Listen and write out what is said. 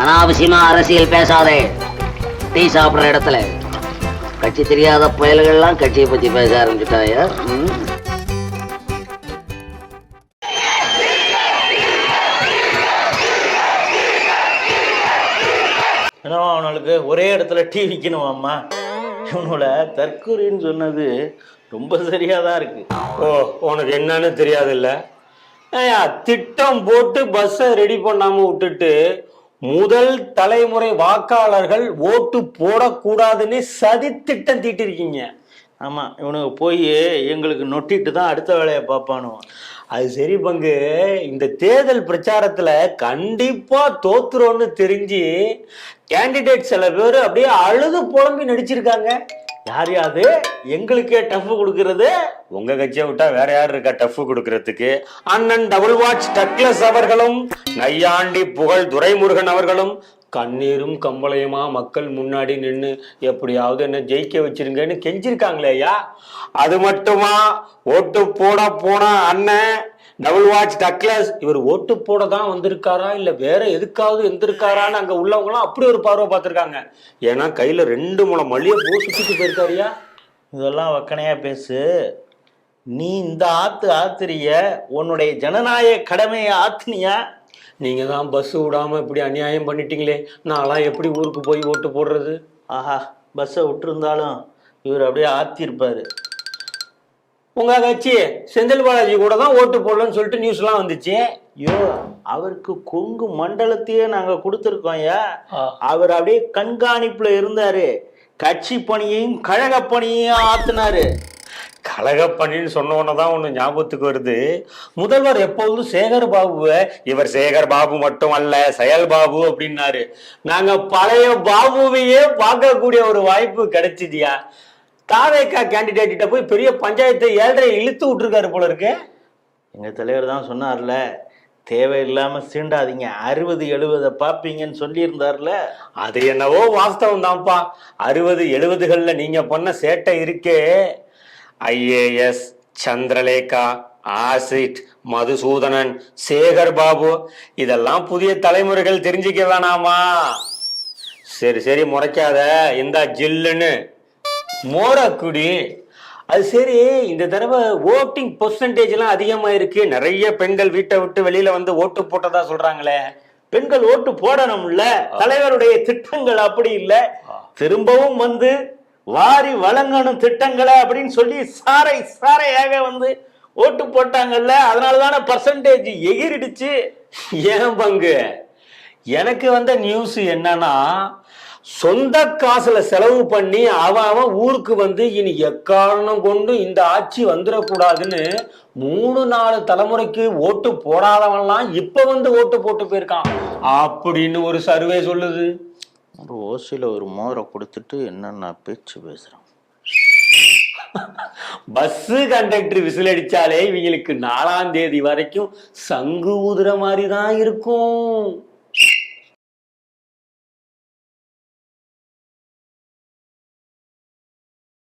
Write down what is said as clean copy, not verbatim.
அனாவசியமா அரசியல் பேசாதே. டீ சாப்பிடுற இடத்துல கட்சி தெரியாத புயல்கள்லாம் கட்சியை பத்தி பேச ஆரம்பிச்சுட்டாயா? என்னவா அவனுக்கு ஒரே இடத்துல டீ விற்கணுமாம்மா? இவனோட தற்கொலைன்னு சொன்னது ரொம்ப சரியாக தான் இருக்கு. ஓ, உனக்கு என்னன்னு தெரியாது இல்ல? திட்டம் போட்டு பஸ்ஸை ரெடி பண்ணாம விட்டுட்டு முதல் தலைமுறை வாக்காளர்கள் ஓட்டு போடக்கூடாதுன்னு சதி திட்டம் தீட்டிருக்கீங்க. ஆமாம், இவனுக்கு போய் எங்களுக்கு நொட்டிட்டு தான் அடுத்த வேலையை பார்ப்பானுவான். அது சரி பங்கு, இந்த தேர்தல் பிரச்சாரத்துல கண்டிப்பா தோத்துறோன்னு தெரிஞ்சு கேண்டிடேட் சில பேர் அப்படியே அழுது புலம்பி நடிச்சிருக்காங்க. யார் யாது எங்களுக்கே டஃப் கொடுக்கறது? உங்க கட்சியை விட்டா வேற யார் இருக்கா டஃப் கொடுக்கறதுக்கு? அண்ணன் டபுள் வாட்ச் டக்ளஸ் அவர்களும் நையாண்டி புகழ் துரைமுருகன் அவர்களும் கண்ணீரும் கம்பளையுமா மக்கள் முன்னாடி நின்று எப்படியாவது என்ன ஜெயிக்க வச்சிருங்கன்னு கெஞ்சிருக்காங்களேயா. அது மட்டுமா, ஓட்டு போட போன அண்ணன் டபுள் வாட்ச் டக்ளஸ் இவர் ஓட்டு போட தான் வந்திருக்காரா இல்ல வேற எதுக்காவது வந்திருக்காரான்னு அங்க உள்ளவங்களாம் அப்படி ஒரு பார்வை பார்த்திருக்காங்க. ஏன்னா கையில 2 முழம் மல்லிகைப்பூ சுத்திட்டு போயிருக்காருயா. இதெல்லாம் வக்கனையா பேசு. நீ இந்த ஆத்துறிய உன்னுடைய ஜனநாயக கடமையை ஆத்துனியா? நீங்க தான் பஸ் விடாம இப்படி அநியாயம் பண்ணிட்டீங்களே, நான்லாம் எப்படி ஊருக்கு போய் ஓட்டு போடுறது? ஆஹா, பஸ்ஸை விட்டுருந்தாலும் இவர் அப்படியே ஆத்திருப்பாரு. உங்க கட்சி செந்தில் பாலாஜி கூட தான் ஓட்டு போடலன்னு சொல்லிட்டு நியூஸ்லாம் வந்துச்சு. ஐயோ, அவருக்கு கொங்கு மண்டலத்தையே நாங்க கொடுத்துருக்கோம். அவர் அப்படியே கண்காணிப்புல இருந்தாரு. கட்சி பணியையும் கழக பணியையும் ஆத்தினாரு. கழக பணின்னு சொன்ன உடனேதான் ஒண்ணு ஞாபகத்துக்கு வருது. முதல்வர் எப்போதும் சேகர் பாபுவை இவர் சேகர் பாபு மட்டும் அல்ல செயல் பாபு அப்படின்னாரு. நாங்க பழைய பாபுவையே பார்க்கக்கூடிய ஒரு வாய்ப்பு கிடைச்சிதியா. தாவேக்கா கேண்டிடேட் கிட்ட போய் பெரிய பஞ்சாயத்தை 7.5 இழுத்து விட்டுருக்காரு போல இருக்கு. எங்க தலைவர் தான் சொன்னார்ல, தேவையில்லாம சீண்டாதீங்க, 60-70 பார்ப்பீங்கன்னு சொல்லியிருந்தார்ல. அது என்னவோ வாஸ்தவம் தான்ப்பா. 60-70கள்ல நீங்க பண்ண சேட்டை இருக்கே, ஐஏஎஸ், சந்திரலேகா, ஆசிட், மதுசூதனன், சேகர் பாபு, இதெல்லாம் புதிய தலைமுறைகள் தெரிஞ்சுக்க வேணாமா? சரி சரி முறைக்காத, இந்த ஜில்லுன்னு மோரக்குடி. அது சரி, இந்த தடவை ஓட்டிங் பெர்சன்டேஜ் எல்லாம் அதிகமா இருக்கு. நிறைய பெண்கள் வீட்டை விட்டு வெளியில வந்து ஓட்டு போட்டதா சொல்றாங்களே. பெண்கள் ஓட்டு போடணும்ல, தலைவருடைய திட்டங்கள் அப்படி இல்லை. திரும்பவும் வந்து வாரி வழங்கணும் திட்டங்களை அப்படின்னு சொல்லி சாரையாக வந்து ஓட்டு போட்டாங்கல்ல. அதனாலதான பர்சன்டேஜ் எகிரிடுச்சு. ஏன் பங்கு, எனக்கு வந்த நியூஸ் என்னன்னா, சொந்த காசுல செலவு பண்ணி அவன் ஊருக்கு வந்து இனி எக்காரணம் கொண்டு இந்த ஆட்சி வந்துடக்கூடாதுன்னு 3-4 தலைமுறைக்கு ஓட்டு போடாதவன்லாம் இப்ப வந்து ஓட்டு போட்டு போயிருக்கான் அப்படின்னு ஒரு சர்வே சொல்லுது. ஒரு ஓசில ஒரு மோரை கொடுத்துட்டு என்னென்ன பேச்சு பேசுறான். பஸ் கண்டக்டர் விசில் அடிச்சாலே இவங்களுக்கு 4ஆம் தேதி வரைக்கும் சங்கு ஊதுற மாதிரி தான் இருக்கும்.